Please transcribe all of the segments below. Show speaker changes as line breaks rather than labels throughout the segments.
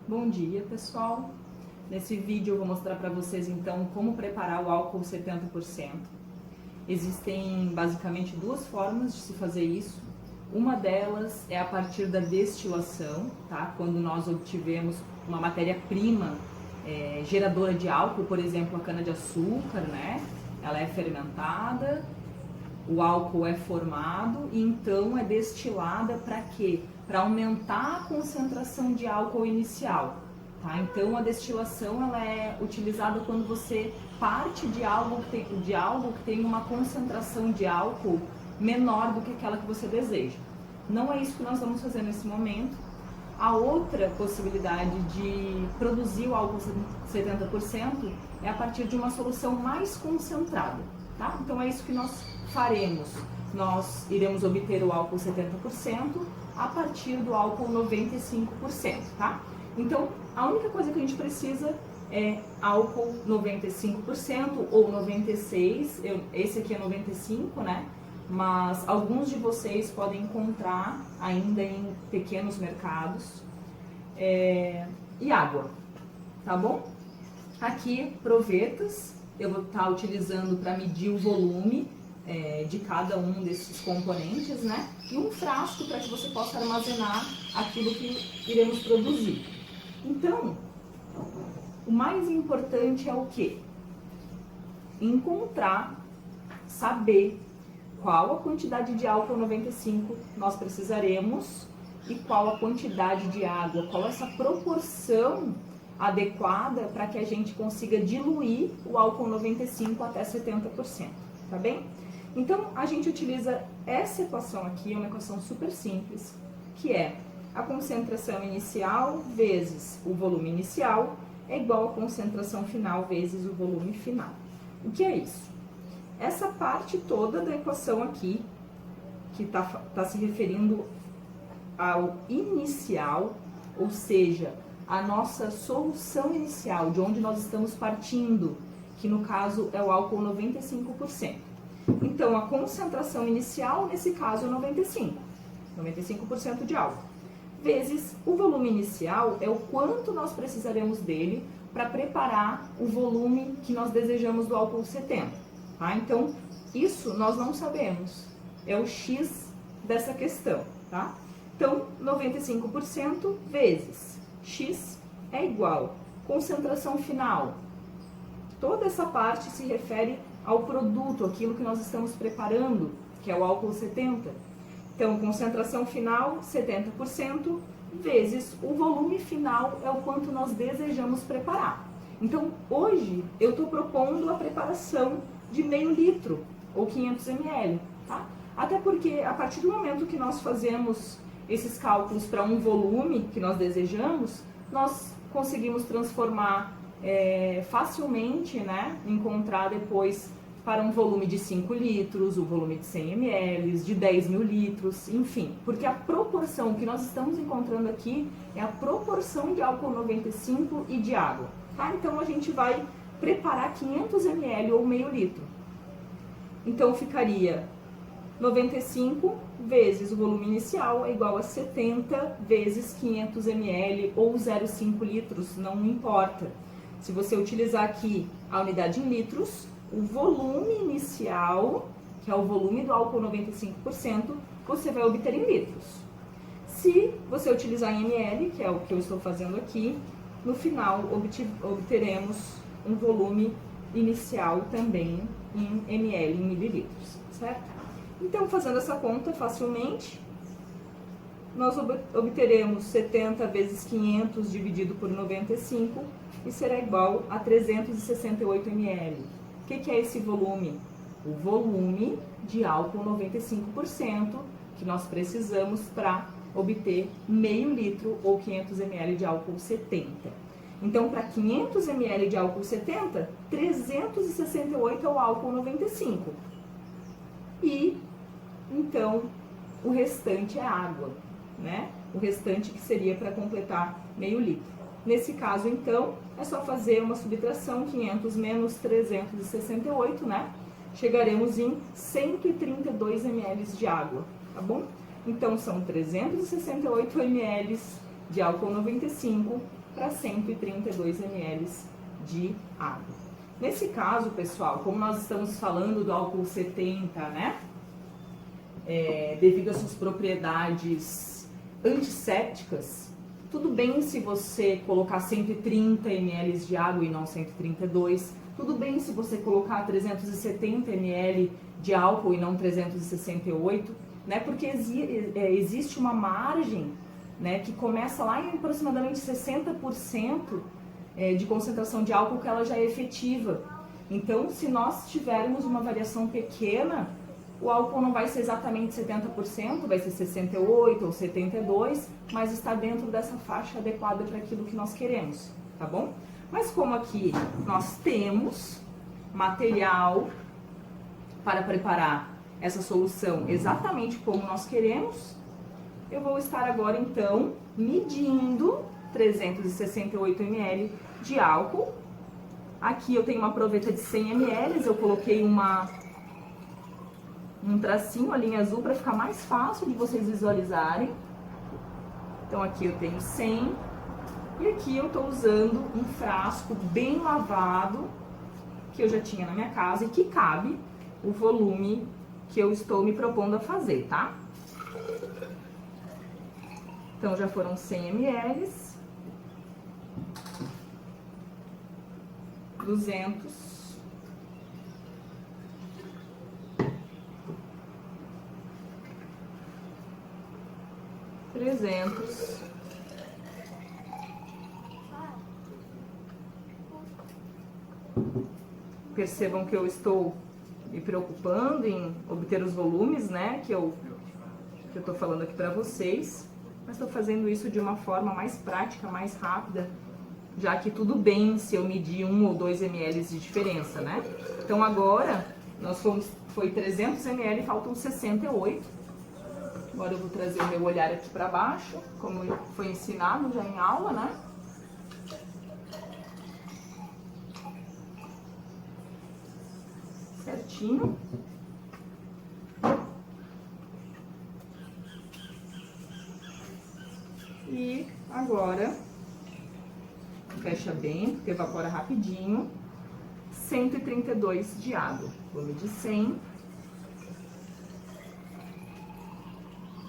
Bom dia, pessoal! Nesse vídeo eu vou mostrar para vocês então como preparar o álcool 70%. Existem basicamente duas formas de se fazer isso. Uma delas é a partir da destilação, tá? Quando nós obtivemos uma matéria-prima geradora de álcool, por exemplo, a cana-de-açúcar, né? Ela é fermentada, o álcool é formado e então é destilada para quê? Para aumentar a concentração de álcool inicial. Tá? Então a destilação ela é utilizada quando você parte de algo que tem uma concentração de álcool menor do que aquela que você deseja. Não é isso que nós vamos fazer nesse momento. A outra possibilidade de produzir o álcool 70% é a partir de uma solução mais concentrada. Tá? Então é isso que nós faremos. Nós iremos obter o álcool 70% a partir do álcool 95%, tá? Então, a única coisa que a gente precisa é álcool 95% ou 96%, esse aqui é 95%, né? Mas alguns de vocês podem encontrar ainda em pequenos mercados. E água, tá bom? Aqui, provetas, eu vou estar utilizando para medir o volume de cada um desses componentes, né? E um frasco para que você possa armazenar aquilo que iremos produzir. Então, o mais importante é o quê? Encontrar, saber qual a quantidade de álcool 95 nós precisaremos e qual a quantidade de água, qual essa proporção adequada para que a gente consiga diluir o álcool 95 até 70%, tá bem? Então, a gente utiliza essa equação aqui, é uma equação super simples, que é a concentração inicial vezes o volume inicial é igual à concentração final vezes o volume final. O que é isso? Essa parte toda da equação aqui, que tá se referindo ao inicial, ou seja, a nossa solução inicial, de onde nós estamos partindo, que no caso é o álcool 95%. Então, a concentração inicial, nesse caso, é 95% de álcool, vezes o volume inicial, é o quanto nós precisaremos dele para preparar o volume que nós desejamos do álcool 70. Tá? Então, isso nós não sabemos, é o X dessa questão. Tá? Então, 95% vezes X é igual concentração final. Toda essa parte se refere ao produto, aquilo que nós estamos preparando, que é o álcool 70. Então, concentração final, 70%, vezes o volume final é o quanto nós desejamos preparar. Então, hoje, eu estou propondo a preparação de meio litro, ou 500 ml, tá? Até porque, a partir do momento que nós fazemos esses cálculos para um volume que nós desejamos, nós conseguimos transformar facilmente, né? Encontrar depois para um volume de 5 litros, o volume de 100 ml, de 10 mil litros, enfim. Porque a proporção que nós estamos encontrando aqui é a proporção de álcool 95 e de água. Tá? Então, a gente vai preparar 500 ml ou meio litro. Então, ficaria 95 vezes o volume inicial é igual a 70 vezes 500 ml ou 0,5 litros, não importa. Se você utilizar aqui a unidade em litros, o volume inicial, que é o volume do álcool 95%, você vai obter em litros. Se você utilizar em ml, que é o que eu estou fazendo aqui, no final obteremos um volume inicial também em ml, em mililitros, certo? Então, fazendo essa conta facilmente, nós obteremos 70 vezes 500 dividido por 95 e será igual a 368 ml. O que é esse volume? O volume de álcool 95% que nós precisamos para obter meio litro ou 500 ml de álcool 70. Então, para 500 ml de álcool 70, 368 é o álcool 95. E, então, o restante é água, né? O restante que seria para completar meio litro. Nesse caso, então, é só fazer uma subtração, 500 menos 368, né? Chegaremos em 132 ml de água, tá bom? Então, são 368 ml de álcool 95 para 132 ml de água. Nesse caso, pessoal, como nós estamos falando do álcool 70, né? Devido às suas propriedades antissépticas, tudo bem se você colocar 130 ml de água e não 132. Tudo bem se você colocar 370 ml de álcool e não 368, né? Porque existe uma margem, né, que começa lá em aproximadamente 60% de concentração de álcool que ela já é efetiva. Então, se nós tivermos uma variação pequena, o álcool não vai ser exatamente 70%, vai ser 68% ou 72%, mas está dentro dessa faixa adequada para aquilo que nós queremos, tá bom? Mas como aqui nós temos material para preparar essa solução exatamente como nós queremos, eu vou estar agora então medindo 368 ml de álcool. Aqui eu tenho uma proveta de 100 ml, eu coloquei um tracinho, a linha azul, para ficar mais fácil de vocês visualizarem. Então aqui eu tenho 100 e aqui eu estou usando um frasco bem lavado que eu já tinha na minha casa e que cabe o volume que eu estou me propondo a fazer, tá? Então já foram 100 ml, 200, 300, 400. Percebam que eu estou me preocupando em obter os volumes, né, que eu estou falando aqui para vocês, mas estou fazendo isso de uma forma mais prática, mais rápida, já que tudo bem se eu medir 1 ou 2 ml de diferença, né? Então agora, foi 300 ml, faltam 68. Agora eu vou trazer o meu olhar aqui para baixo, como foi ensinado já em aula, né? Certinho. E agora, fecha bem, porque evapora rapidinho. 132 de água. Vou medir 100.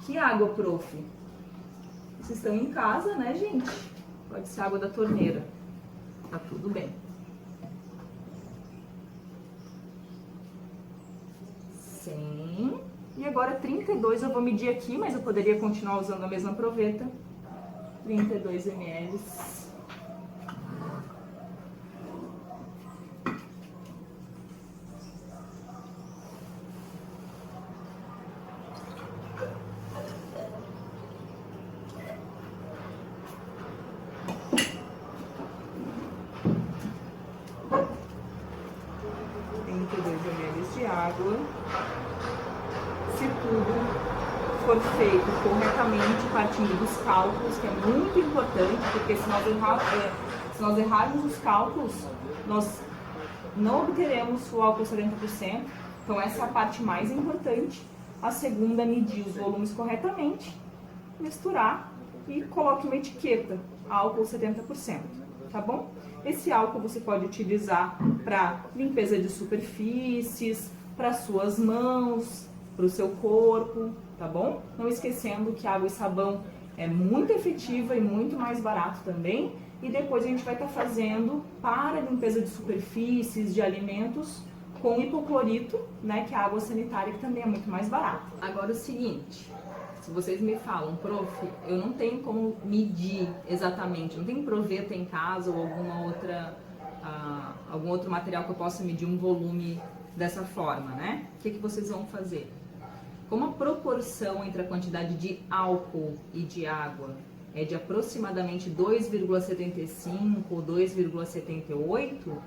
Que água, prof? Vocês estão em casa, né, gente? Pode ser água da torneira. Tá tudo bem. 100. E agora 32 eu vou medir aqui, mas eu poderia continuar usando a mesma proveta. 32 ml. De água. Se tudo for feito corretamente, partindo dos cálculos, que é muito importante, porque se nós errarmos os cálculos, nós não obteremos o álcool 70%. Então essa é a parte mais importante. A segunda é medir os volumes corretamente, misturar e coloque uma etiqueta, álcool 70%, tá bom? Esse álcool você pode utilizar para limpeza de superfícies, para suas mãos, para o seu corpo, tá bom? Não esquecendo que água e sabão é muito efetiva e muito mais barato também. E depois a gente vai estar fazendo para limpeza de superfícies, de alimentos, com hipoclorito, né? Que é a água sanitária, que também é muito mais barata. Agora o seguinte... Se vocês me falam, prof, eu não tenho como medir exatamente, não tenho proveta em casa ou algum outro material que eu possa medir um volume dessa forma, né? O que vocês vão fazer? Como a proporção entre a quantidade de álcool e de água é de aproximadamente 2,75 ou 2,78,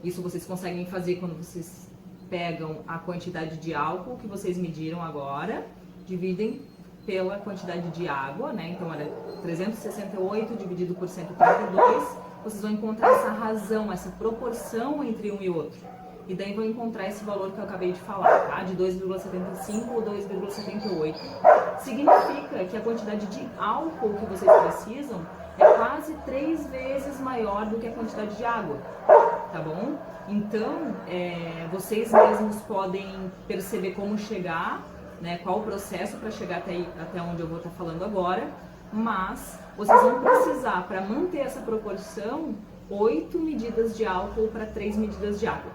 isso vocês conseguem fazer quando vocês pegam a quantidade de álcool que vocês mediram agora, dividem pela quantidade de água, né? Então era 368 dividido por 132, vocês vão encontrar essa razão, essa proporção entre um e outro. E daí vão encontrar esse valor que eu acabei de falar, tá? De 2,75 ou 2,78. Significa que a quantidade de álcool que vocês precisam é quase 3 vezes maior do que a quantidade de água, tá bom? Então, vocês mesmos podem perceber como chegar, né, qual o processo para chegar até onde eu vou estar falando agora, mas vocês vão precisar, para manter essa proporção, 8 medidas de álcool para 3 medidas de água.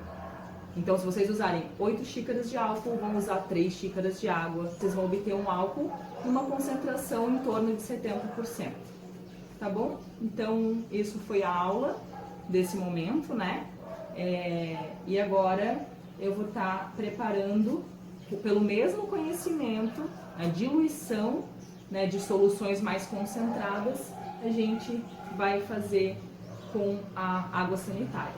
Então, se vocês usarem 8 xícaras de álcool, vão usar 3 xícaras de água. Vocês vão obter um álcool numa concentração em torno de 70%. Tá bom? Então, isso foi a aula desse momento, né? E agora eu vou estar preparando, pelo mesmo conhecimento, a diluição, né, de soluções mais concentradas, a gente vai fazer com a água sanitária.